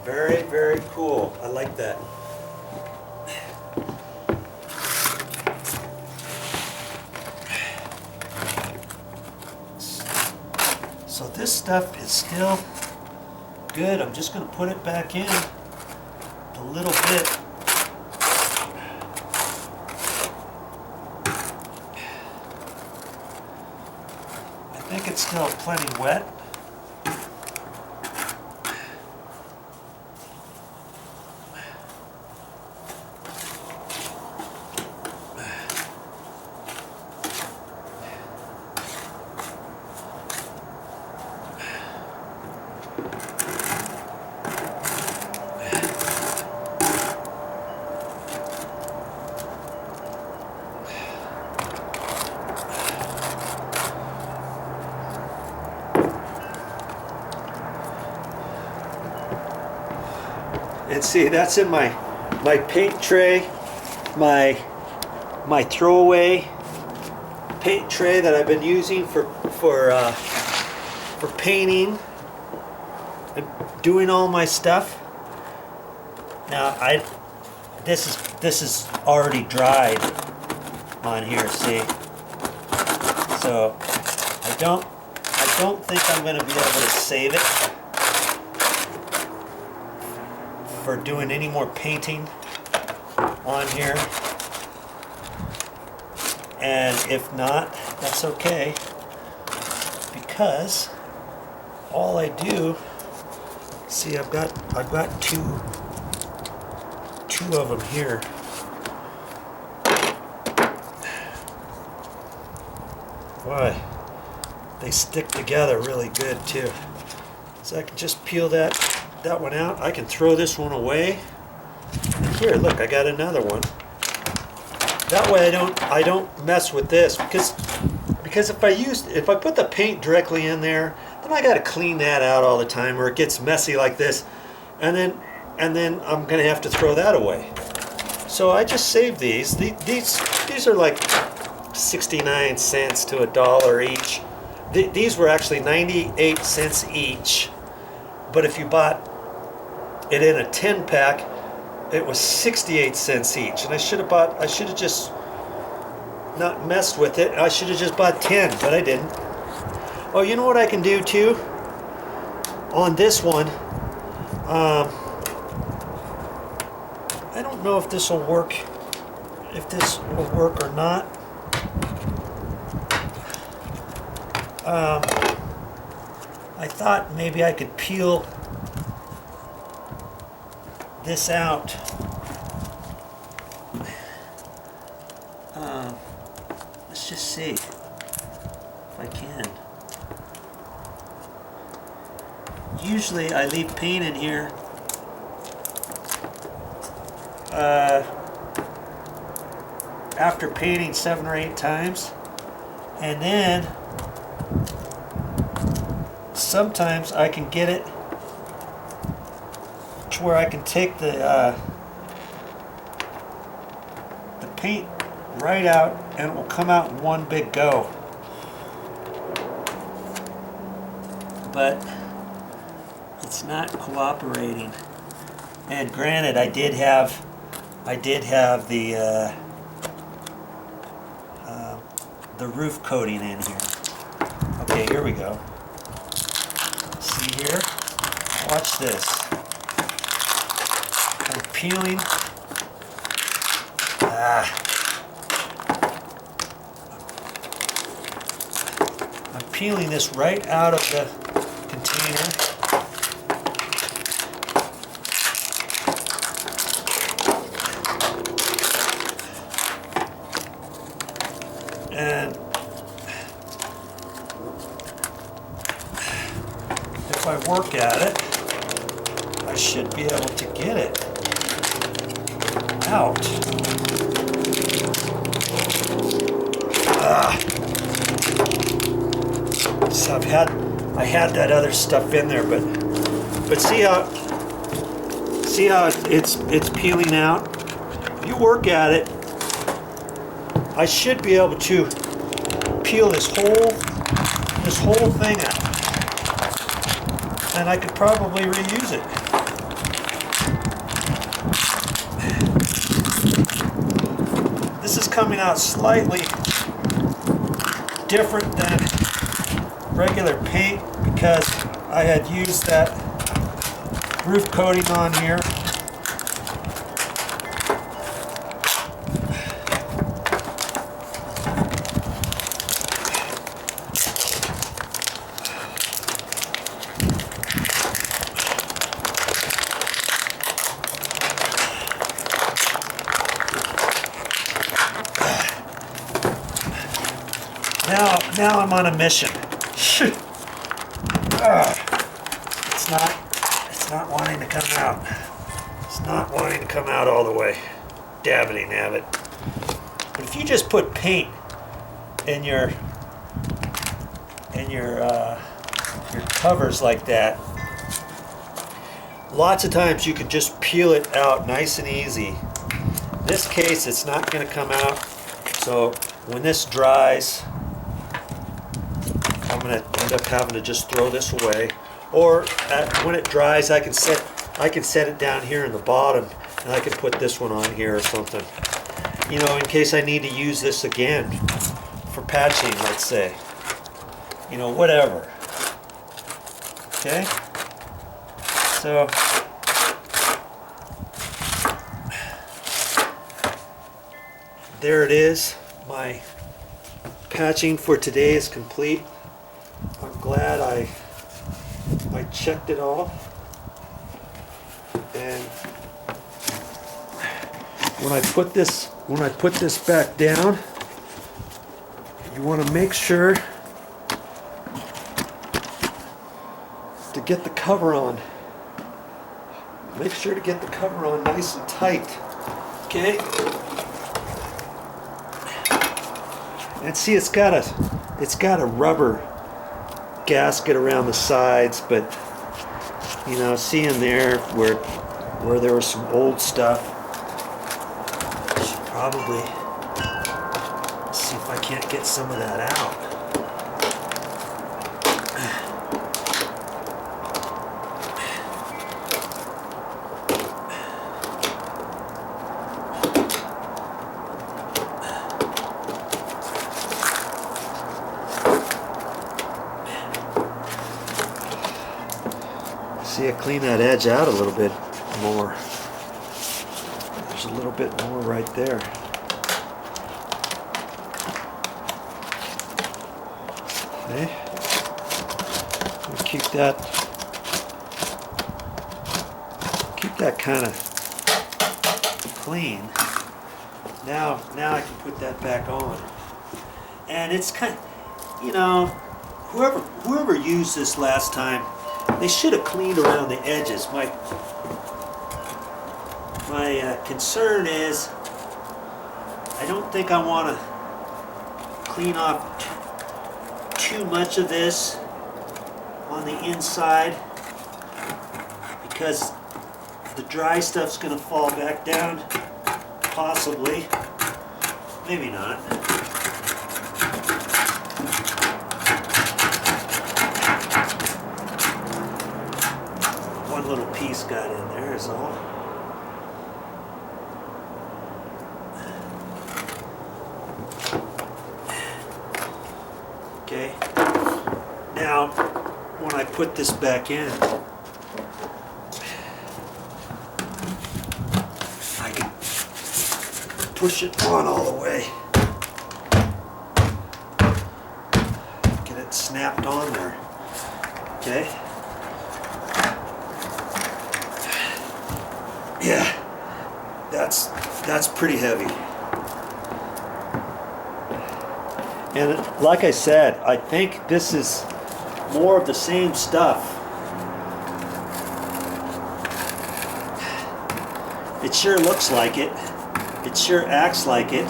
Very, very cool. I like that. So this stuff is still good. I'm just going to put it back in a little bit. I think it's still plenty wet. And see, that's in my paint tray, my throwaway paint tray that I've been using for painting and doing all my stuff. Now this is already dried on here, see. So I don't think I'm going to be able to save it for doing any more painting on here, and if not, that's okay, because all I do, see, I've got two of them here. Boy, they stick together really good too. So I can just peel that one out. I can throw this one away. And here, look, I got another one. That way I don't mess with this, because if I put the paint directly in there, then I got to clean that out all the time, or it gets messy like this, and then I'm gonna have to throw that away. So I just save these. These are like 69 cents to $1 each. These were actually 98 cents each. But if you bought it in a 10-pack, it was 68 cents each. And I should have just not messed with it. I should have just bought 10, but I didn't. Oh, you know what I can do too? On this one, I don't know if this will work, or not. I thought maybe I could peel this out. Let's just see if I can. Usually I leave paint in here after painting 7 or 8 times, and then sometimes I can get it to where I can take the paint right out and it will come out in one big go. But it's not cooperating. And granted, I did have the roof coating in here. Okay, here we go. See here? Watch this. I'm peeling. I'm peeling this right out of the container. And if I work at it, I should be able to get it out. So I had that other stuff in there, but see how it's peeling out. If you work at it, I should be able to peel this whole thing out, and I could probably reuse it. coming out slightly different than regular paint because I had used that roof coating on here. Now I'm on a mission. It's not wanting to come out. It's not wanting to come out all the way. Dabbity nabbit. But if you just put paint in your covers like that, lots of times you can just peel it out nice and easy. In this case, it's not going to come out. So when this dries, I'm going to end up having to just throw this away. Or when it dries, I can set it down here in the bottom, and I can put this one on here or something. You know, in case I need to use this again for patching, let's say. You know, whatever. Okay? So there it is. My patching for today is complete. I'm glad I checked it all. And when I put this back down, you want to make sure to get the cover on. Make sure to get the cover on nice and tight. Okay? And see, it's got a rubber gasket around the sides, but you know, see in there where there was some old stuff. I should probably see if I can't get some of that out. See, I clean that edge out a little bit more. There's a little bit more right there. Okay. We'll keep that kind of clean. Now I can put that back on. And it's kind of, you know, whoever used this last time, they should have cleaned around the edges. My concern is I don't think I want to clean off too much of this on the inside because the dry stuff's going to fall back down, possibly, maybe not. One little piece got in there is all. Okay, now when I put this back in, I can push it on all the way. Get it snapped on there. Okay. Yeah, that's pretty heavy. And like I said, I think this is more of the same stuff. It sure looks like it. It sure acts like it.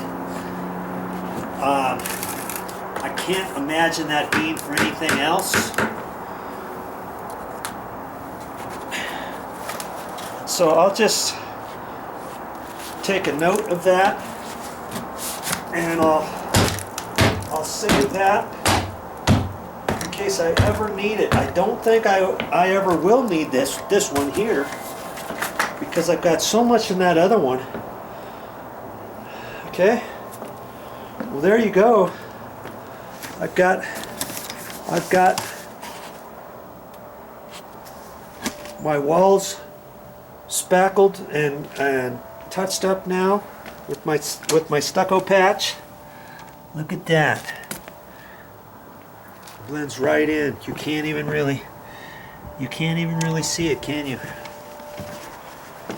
I can't imagine that being for anything else. So I'll just take a note of that, and I'll save that in case I ever need it. I don't think I ever will need this one here because I've got so much in that other one. Okay, Well, there you go. I've got my walls spackled and touched up now with my stucco patch. Look at that. Blends right in. You can't even really see it, can you?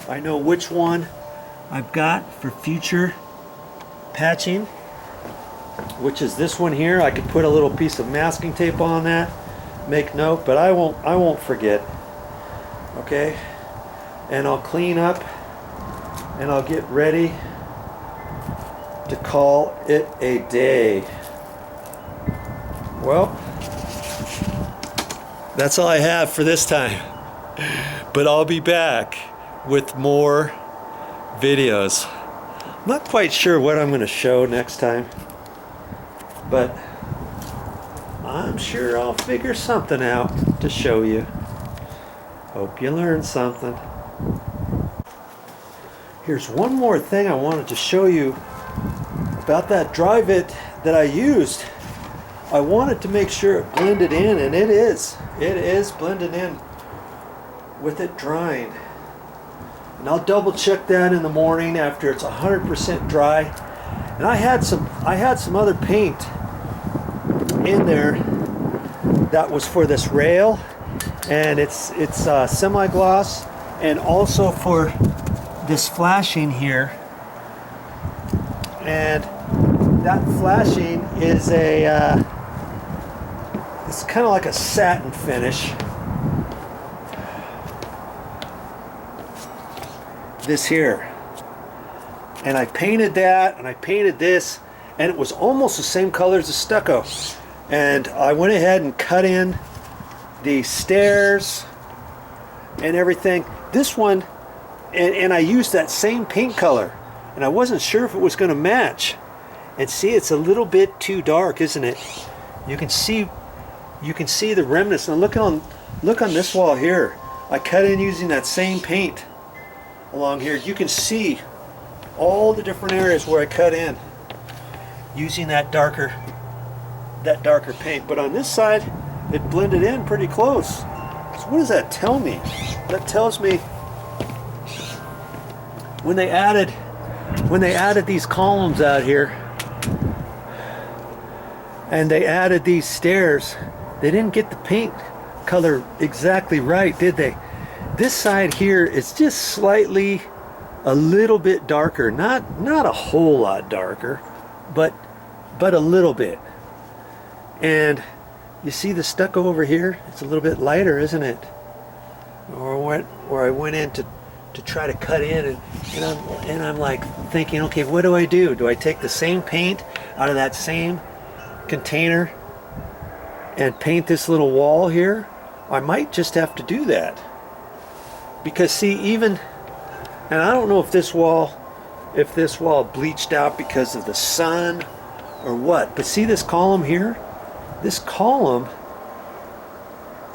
I know which one I've got for future patching, which is this one here. I could put a little piece of masking tape on that, make note, but I won't forget. Okay? And I'll clean up and I'll get ready to call it a day. Well, that's all I have for this time, but I'll be back with more videos. I'm not quite sure what I'm going to show next time, but I'm sure I'll figure something out to show you. Hope you learned something. Here's one more thing I wanted to show you about that dry bit that I used. I wanted to make sure it blended in, and it is blended in with it drying. And I'll double check that in the morning after it's 100% dry. And I had some other paint in there that was for this rail, and it's semi-gloss, and also for this flashing here. And that flashing is it's kind of like a satin finish. This here. And I painted that, and I painted this, and it was almost the same color as the stucco. And I went ahead and cut in the stairs and everything. This one, and I used that same paint color, and I wasn't sure if it was going to match. And see, it's a little bit too dark, isn't it? You can see the remnants. Now look on this wall here. I cut in using that same paint along here. You can see all the different areas where I cut in using that darker paint. But on this side, it blended in pretty close. So what does that tell me? That tells me when they added these columns out here and they added these stairs, they didn't get the paint color exactly right, did they? This side here is just slightly a little bit darker, not a whole lot darker, but a little bit. And you see the stucco over here, it's a little bit lighter, isn't it? Or I went in to try to cut in, and I'm like thinking, okay, what do? Do I take the same paint out of that same container and paint this little wall here? I might just have to do that, because see, and I don't know if this wall bleached out because of the sun or what, but see this column here? This column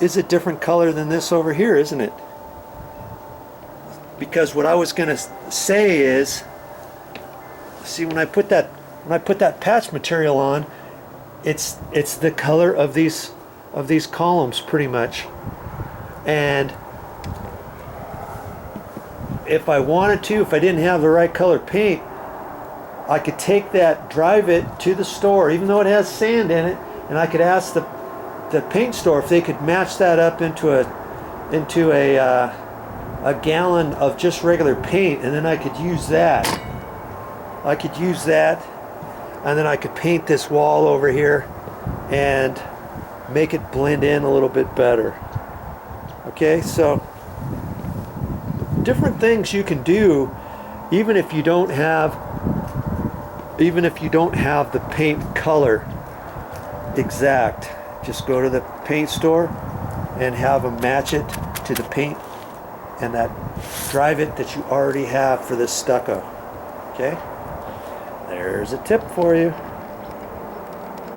is a different color than this over here, isn't it? Because what I was going to say is, see, when I put that patch material on, it's the color of these columns pretty much. And if I wanted to, if I didn't have the right color paint, I could take that, drive it to the store, even though it has sand in it, and I could ask the paint store if they could match that up into a gallon of just regular paint, and then I could use that. And then I could paint this wall over here and make it blend in a little bit better. Okay, so different things you can do even if you don't have the paint color exact. Just go to the paint store and have them match it to the paint and that drive it that you already have for this stucco. Okay, there's a tip for you.